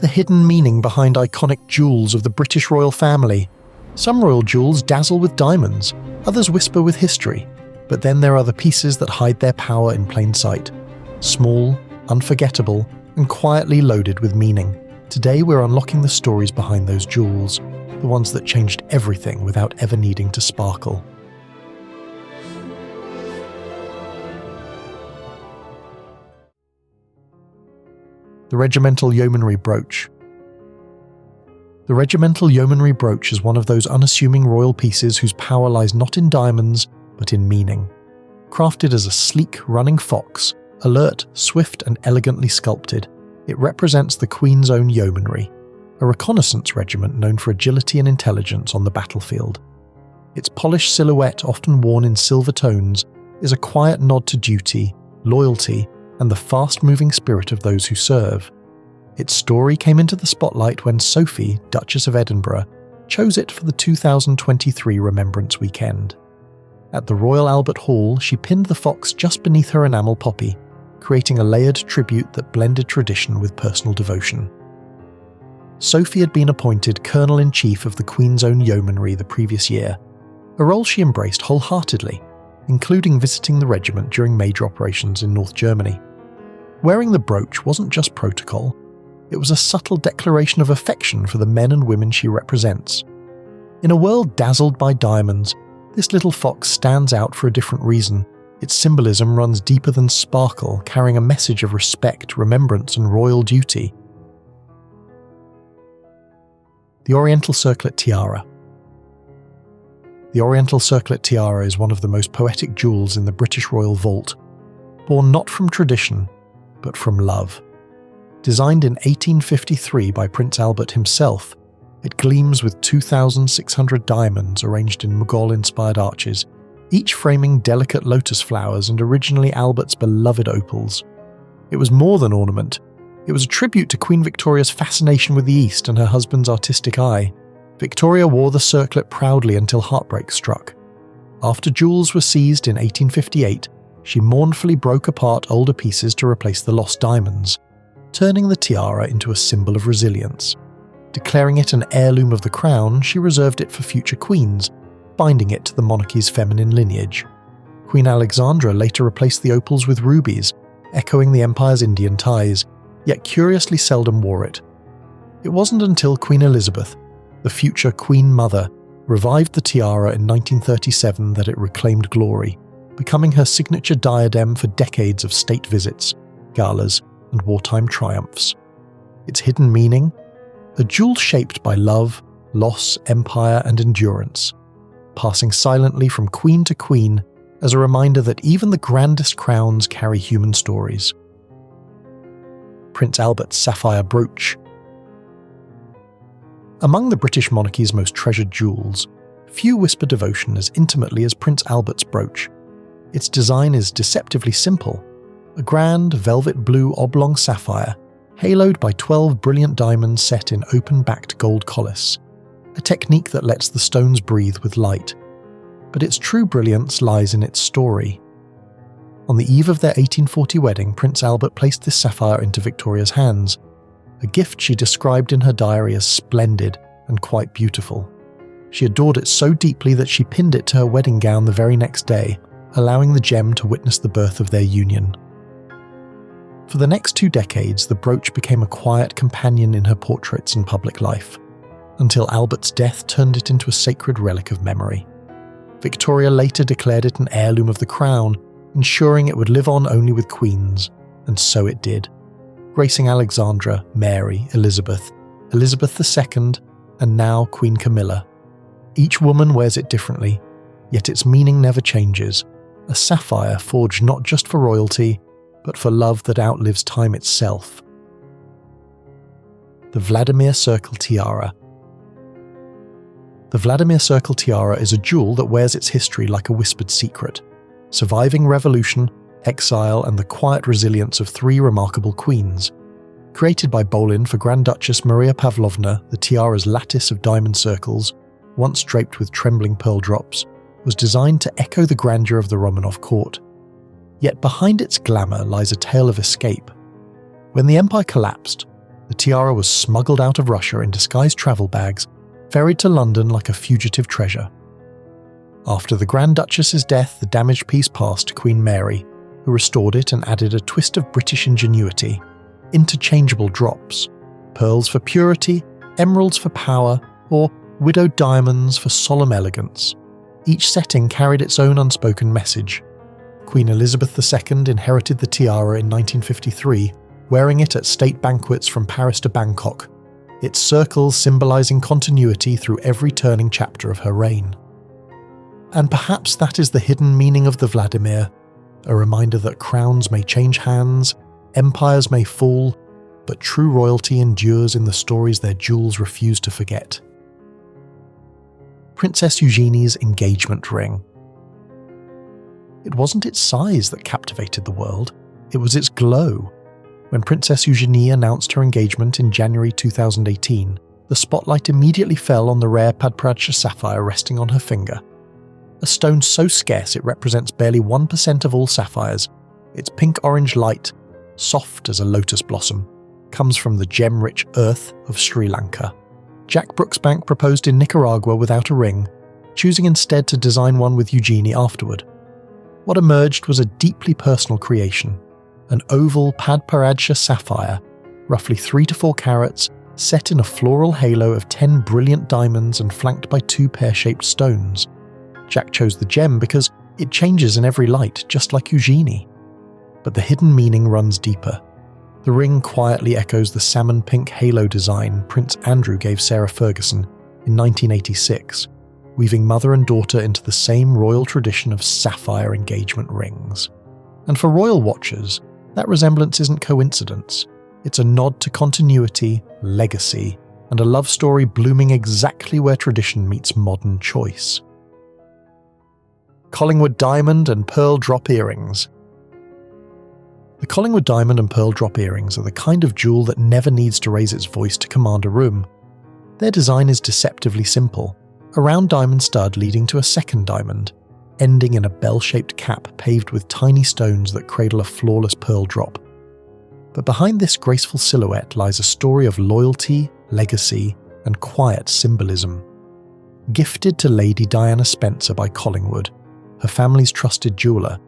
the hidden meaning behind iconic jewels of the British royal family. Some royal jewels dazzle with diamonds, others whisper with history, but then there are the pieces that hide their power in plain sight. Small, unforgettable, and quietly loaded with meaning. Today we're unlocking the stories behind those jewels, the ones that changed everything without ever needing to sparkle. The Regimental Yeomanry Brooch. The Regimental Yeomanry Brooch is one of those unassuming royal pieces whose power lies not in diamonds, but in meaning. Crafted as a sleek, running fox, alert, swift and elegantly sculpted, it represents the Queen's own yeomanry, a reconnaissance regiment known for agility and intelligence on the battlefield. Its polished silhouette, often worn in silver tones, is a quiet nod to duty, loyalty, and the fast-moving spirit of those who serve. Its story came into the spotlight when Sophie, Duchess of Edinburgh, chose it for the 2023 Remembrance Weekend. At the Royal Albert Hall, she pinned the fox just beneath her enamel poppy, creating a layered tribute that blended tradition with personal devotion. Sophie had been appointed Colonel-in-Chief of the Queen's Own Yeomanry the previous year, a role she embraced wholeheartedly, including visiting the regiment during major operations in North Germany. Wearing the brooch wasn't just protocol, it was a subtle declaration of affection for the men and women she represents. In a world dazzled by diamonds, this little fox stands out for a different reason. Its symbolism runs deeper than sparkle, carrying a message of respect, remembrance, and royal duty. The Oriental Circlet Tiara. The Oriental Circlet Tiara is one of the most poetic jewels in the British Royal Vault, born not from tradition, but from love. Designed in 1853 by Prince Albert himself, it gleams with 2,600 diamonds arranged in Mughal-inspired arches, each framing delicate lotus flowers and originally Albert's beloved opals. It was more than ornament. It was a tribute to Queen Victoria's fascination with the East and her husband's artistic eye. Victoria wore the circlet proudly until heartbreak struck. After jewels were seized in 1858, she mournfully broke apart older pieces to replace the lost diamonds, turning the tiara into a symbol of resilience. Declaring it an heirloom of the crown, she reserved it for future queens, binding it to the monarchy's feminine lineage. Queen Alexandra later replaced the opals with rubies, echoing the empire's Indian ties, yet curiously seldom wore it. It wasn't until Queen Elizabeth, the future Queen Mother, revived the tiara in 1937 that it reclaimed glory, becoming her signature diadem for decades of state visits, galas, and wartime triumphs. Its hidden meaning? A jewel shaped by love, loss, empire, and endurance, passing silently from queen to queen as a reminder that even the grandest crowns carry human stories. Prince Albert Sapphire Brooch. Among the British monarchy's most treasured jewels, few whisper devotion as intimately as Prince Albert's brooch. Its design is deceptively simple, a grand velvet blue oblong sapphire, haloed by 12 brilliant diamonds set in open-backed gold collis, a technique that lets the stones breathe with light. But its true brilliance lies in its story. On the eve of their 1840 wedding, Prince Albert placed this sapphire into Victoria's hands, a gift she described in her diary as splendid and quite beautiful. She adored it so deeply that she pinned it to her wedding gown the very next day, allowing the gem to witness the birth of their union. For the next 2 decades, the brooch became a quiet companion in her portraits and public life, until Albert's death turned it into a sacred relic of memory. Victoria later declared it an heirloom of the crown, ensuring it would live on only with queens, and so it did, gracing Alexandra, Mary, Elizabeth II, and now Queen Camilla. Each woman wears it differently, yet its meaning never changes, a sapphire forged not just for royalty, but for love that outlives time itself. The Vladimir Circle Tiara. The Vladimir Circle Tiara is a jewel that wears its history like a whispered secret, surviving revolution, exile, and the quiet resilience of 3 remarkable queens. Created by Bolin for Grand Duchess Maria Pavlovna, the tiara's lattice of diamond circles, once draped with trembling pearl drops, was designed to echo the grandeur of the Romanov court. Yet behind its glamour lies a tale of escape. When the empire collapsed, the tiara was smuggled out of Russia in disguised travel bags, ferried to London like a fugitive treasure. After the Grand Duchess's death, the damaged piece passed to Queen Mary, who restored it and added a twist of British ingenuity: interchangeable drops, pearls for purity, emeralds for power, or widowed diamonds for solemn elegance. Each setting carried its own unspoken message. Queen Elizabeth II inherited the tiara in 1953, wearing it at state banquets from Paris to Bangkok, its circles symbolising continuity through every turning chapter of her reign. And perhaps that is the hidden meaning of the Vladimir, a reminder that crowns may change hands, empires may fall, but true royalty endures in the stories their jewels refuse to forget. Princess Eugenie's engagement ring. It wasn't its size that captivated the world, it was its glow. When Princess Eugenie announced her engagement in January 2018, the spotlight immediately fell on the rare Parure sapphire resting on her finger. A stone so scarce it represents barely 1% of all sapphires, its pink-orange light, soft as a lotus blossom, comes from the gem-rich earth of Sri Lanka. Jack Brooksbank proposed in Nicaragua without a ring, choosing instead to design one with Eugenie afterward. What emerged was a deeply personal creation, an oval Parure sapphire, roughly 3 to 4 carats, set in a floral halo of 10 brilliant diamonds and flanked by 2 pear-shaped stones. Jack chose the gem because it changes in every light, just like Eugenie. But the hidden meaning runs deeper. The ring quietly echoes the salmon pink halo design Prince Andrew gave Sarah Ferguson in 1986, weaving mother and daughter into the same royal tradition of sapphire engagement rings. And for royal watchers, that resemblance isn't coincidence. It's a nod to continuity, legacy, and a love story blooming exactly where tradition meets modern choice. Collingwood diamond and pearl drop earrings. The Collingwood diamond and pearl drop earrings are the kind of jewel that never needs to raise its voice to command a room. Their design is deceptively simple, a round diamond stud leading to a second diamond, ending in a bell-shaped cap paved with tiny stones that cradle a flawless pearl drop. But behind this graceful silhouette lies a story of loyalty, legacy, and quiet symbolism. Gifted to Lady Diana Spencer by Collingwood, her family's trusted jeweller,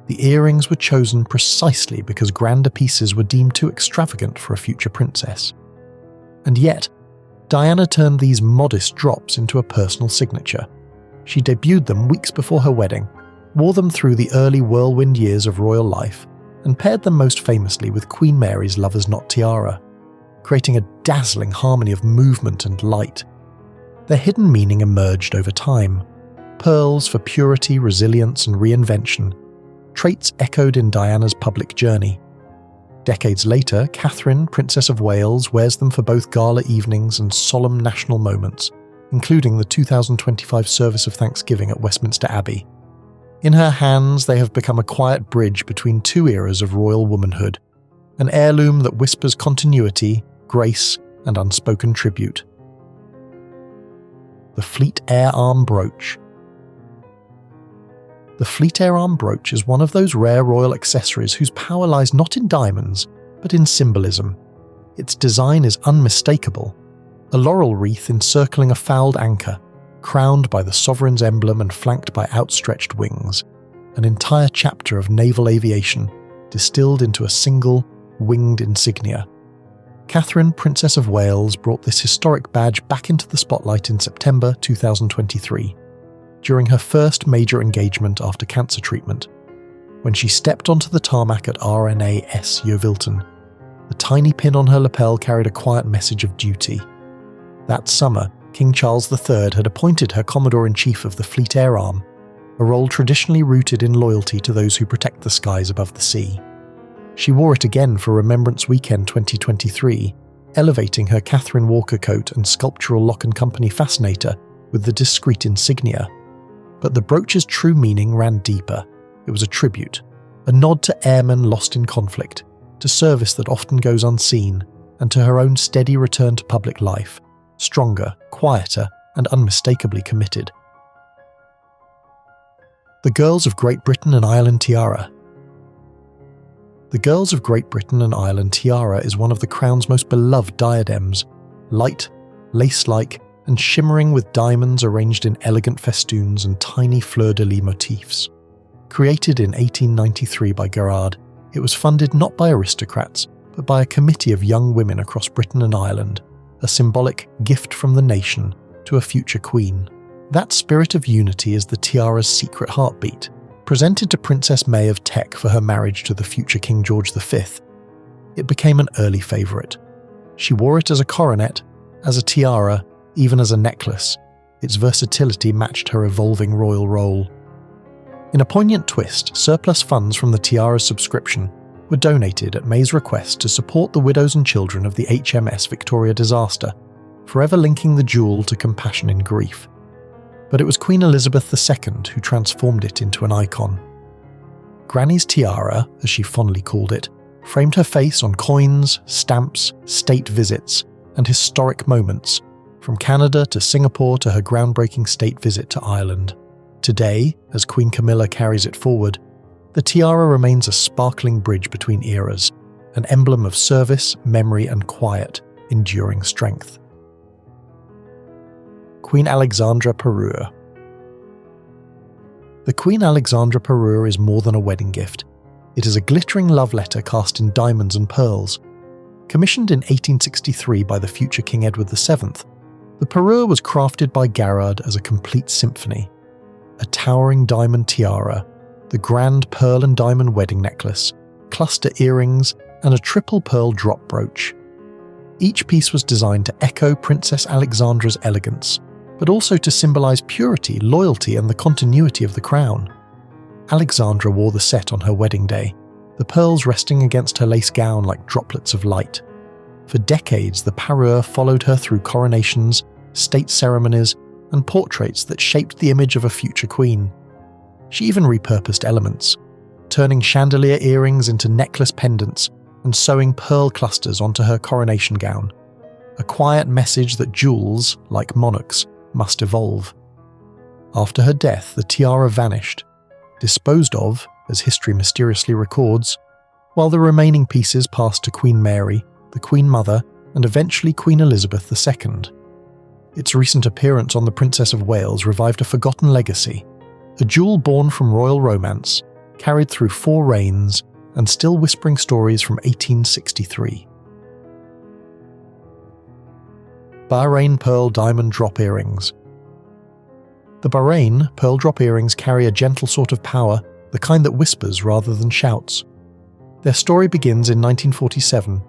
the earrings were chosen precisely because grander pieces were deemed too extravagant for a future princess. And yet, Diana turned these modest drops into a personal signature. She debuted them weeks before her wedding, wore them through the early whirlwind years of royal life, and paired them most famously with Queen Mary's Lover's Knot tiara, creating a dazzling harmony of movement and light. Their hidden meaning emerged over time. Pearls for purity, resilience, and reinvention, traits echoed in Diana's public journey. Decades later, Catherine, Princess of Wales, wears them for both gala evenings and solemn national moments, including the 2025 service of Thanksgiving at Westminster Abbey. In her hands, they have become a quiet bridge between 2 eras of royal womanhood, an heirloom that whispers continuity, grace, and unspoken tribute. The Fleet Air Arm Brooch. The Fleet Air Arm Brooch is one of those rare royal accessories whose power lies not in diamonds, but in symbolism. Its design is unmistakable, a laurel wreath encircling a fouled anchor, crowned by the sovereign's emblem and flanked by outstretched wings, an entire chapter of naval aviation distilled into a single, winged insignia. Catherine, Princess of Wales, brought this historic badge back into the spotlight in September 2023, during her first major engagement after cancer treatment. When she stepped onto the tarmac at RNAS Yeovilton, the tiny pin on her lapel carried a quiet message of duty. That summer, King Charles III had appointed her Commodore-in-Chief of the Fleet Air Arm, a role traditionally rooted in loyalty to those who protect the skies above the sea. She wore it again for Remembrance Weekend 2023, elevating her Catherine Walker coat and sculptural Lock & Company fascinator with the discreet insignia. But the brooch's true meaning ran deeper. It was a tribute, a nod to airmen lost in conflict, to service that often goes unseen, and to her own steady return to public life, stronger, quieter, and unmistakably committed. The Girls of Great Britain and Ireland tiara. The Girls of Great Britain and Ireland tiara is one of the crown's most beloved diadems, light, lace-like, and shimmering with diamonds arranged in elegant festoons and tiny fleur-de-lis motifs. Created in 1893 by Gerard, it was funded not by aristocrats, but by a committee of young women across Britain and Ireland, a symbolic gift from the nation to a future queen. That spirit of unity is the tiara's secret heartbeat. Presented to Princess May of Teck for her marriage to the future King George V, it became an early favourite. She wore it as a coronet, as a tiara, even as a necklace. Its versatility matched her evolving royal role. In a poignant twist, surplus funds from the tiara's subscription were donated at May's request to support the widows and children of the HMS Victoria disaster, forever linking the jewel to compassion in grief. But it was Queen Elizabeth II who transformed it into an icon. Granny's tiara, as she fondly called it, framed her face on coins, stamps, state visits, and historic moments, from Canada to Singapore to her groundbreaking state visit to Ireland. Today, as Queen Camilla carries it forward, the tiara remains a sparkling bridge between eras, an emblem of service, memory, and quiet, enduring strength. Queen Alexandra Parure. The Queen Alexandra Parure is more than a wedding gift. It is a glittering love letter cast in diamonds and pearls. Commissioned in 1863 by the future King Edward VII, the Parure was crafted by Gerard as a complete symphony. A towering diamond tiara, the grand pearl and diamond wedding necklace, cluster earrings, and a triple pearl drop brooch. Each piece was designed to echo Princess Alexandra's elegance, but also to symbolise purity, loyalty, and the continuity of the crown. Alexandra wore the set on her wedding day, the pearls resting against her lace gown like droplets of light. For decades, the Parure followed her through coronations, state ceremonies, and portraits that shaped the image of a future queen. She even repurposed elements, turning chandelier earrings into necklace pendants and sewing pearl clusters onto her coronation gown. A quiet message that jewels, like monarchs, must evolve. After her death, the tiara vanished, disposed of, as history mysteriously records, while the remaining pieces passed to Queen Mary, the Queen Mother, and eventually Queen Elizabeth II. Its recent appearance on The Princess of Wales revived a forgotten legacy, a jewel born from royal romance, carried through 4 reigns, and still whispering stories from 1863. Bahrain Pearl Diamond Drop Earrings. The Bahrain pearl drop earrings carry a gentle sort of power, the kind that whispers rather than shouts. Their story begins in 1947,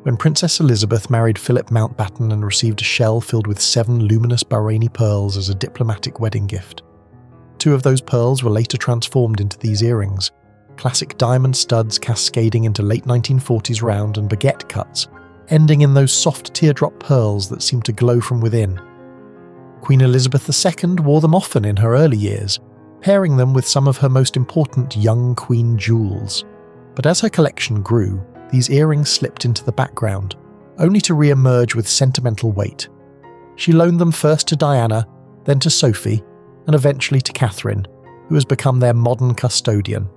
when Princess Elizabeth married Philip Mountbatten and received a shell filled with 7 luminous Bahraini pearls as a diplomatic wedding gift. 2 of those pearls were later transformed into these earrings, classic diamond studs cascading into late 1940s round and baguette cuts, ending in those soft teardrop pearls that seem to glow from within. Queen Elizabeth II wore them often in her early years, pairing them with some of her most important young queen jewels. But as her collection grew, these earrings slipped into the background, only to re-emerge with sentimental weight. She loaned them first to Diana, then to Sophie, and eventually to Catherine, who has become their modern custodian.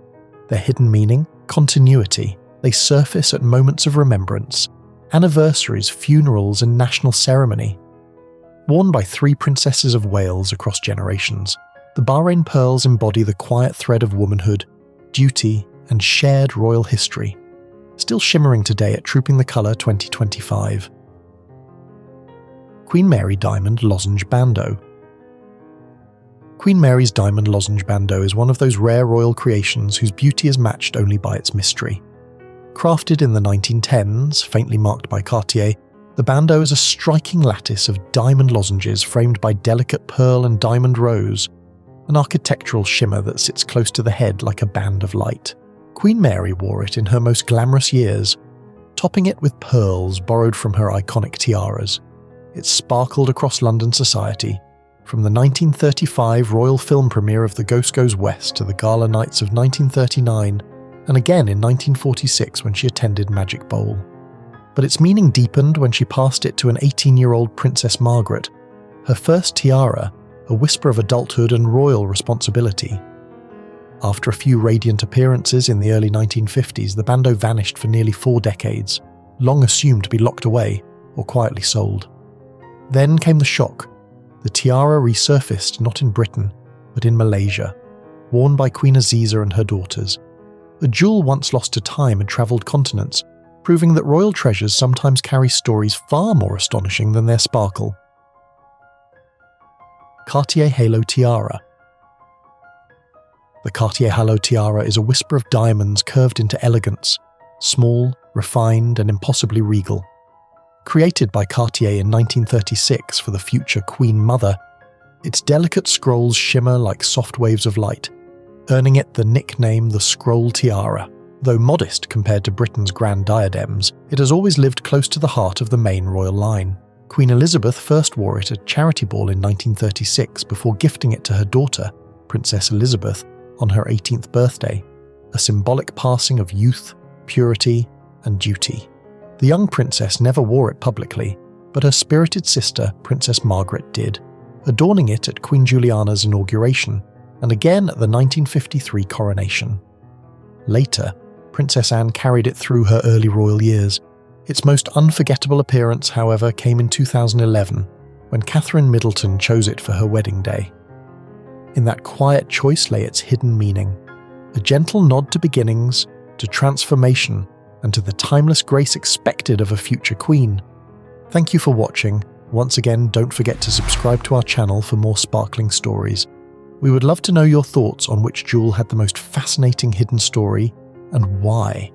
Their hidden meaning? Continuity. They surface at moments of remembrance, anniversaries, funerals, and national ceremony. Worn by 3 princesses of Wales across generations, the Bahrain pearls embody the quiet thread of womanhood, duty, and shared royal history, still shimmering today at Trooping the Colour 2025. Queen Mary Diamond Lozenge Bandeau. Queen Mary's diamond lozenge bandeau is one of those rare royal creations whose beauty is matched only by its mystery. Crafted in the 1910s, faintly marked by Cartier, the bandeau is a striking lattice of diamond lozenges framed by delicate pearl and diamond rose, an architectural shimmer that sits close to the head like a band of light. Queen Mary wore it in her most glamorous years, topping it with pearls borrowed from her iconic tiaras. It sparkled across London society, from the 1935 royal film premiere of The Ghost Goes West to the gala nights of 1939, and again in 1946 when she attended Magic Bowl. But its meaning deepened when she passed it to an 18-year-old Princess Margaret, her first tiara, a whisper of adulthood and royal responsibility. After a few radiant appearances in the early 1950s, the bandeau vanished for nearly 4 decades, long assumed to be locked away or quietly sold. Then came the shock. The tiara resurfaced not in Britain, but in Malaysia, worn by Queen Aziza and her daughters. A jewel once lost to time had travelled continents, proving that royal treasures sometimes carry stories far more astonishing than their sparkle. Cartier Halo Tiara. The Cartier Halo Tiara is a whisper of diamonds curved into elegance, small, refined, and impossibly regal. Created by Cartier in 1936 for the future Queen Mother, its delicate scrolls shimmer like soft waves of light, earning it the nickname the Scroll Tiara. Though modest compared to Britain's grand diadems, it has always lived close to the heart of the main royal line. Queen Elizabeth first wore it at charity ball in 1936 before gifting it to her daughter, Princess Elizabeth, on her 18th birthday, a symbolic passing of youth, purity, and duty. The young princess never wore it publicly, but her spirited sister, Princess Margaret, did, adorning it at Queen Juliana's inauguration and again at the 1953 coronation. Later, Princess Anne carried it through her early royal years. Its most unforgettable appearance, however, came in 2011, when Catherine Middleton chose it for her wedding day. In that quiet choice lay its hidden meaning, a gentle nod to beginnings, to transformation, and to the timeless grace expected of a future queen. Thank you for watching. Once again, don't forget to subscribe to our channel for more sparkling stories. We would love to know your thoughts on which jewel had the most fascinating hidden story and why.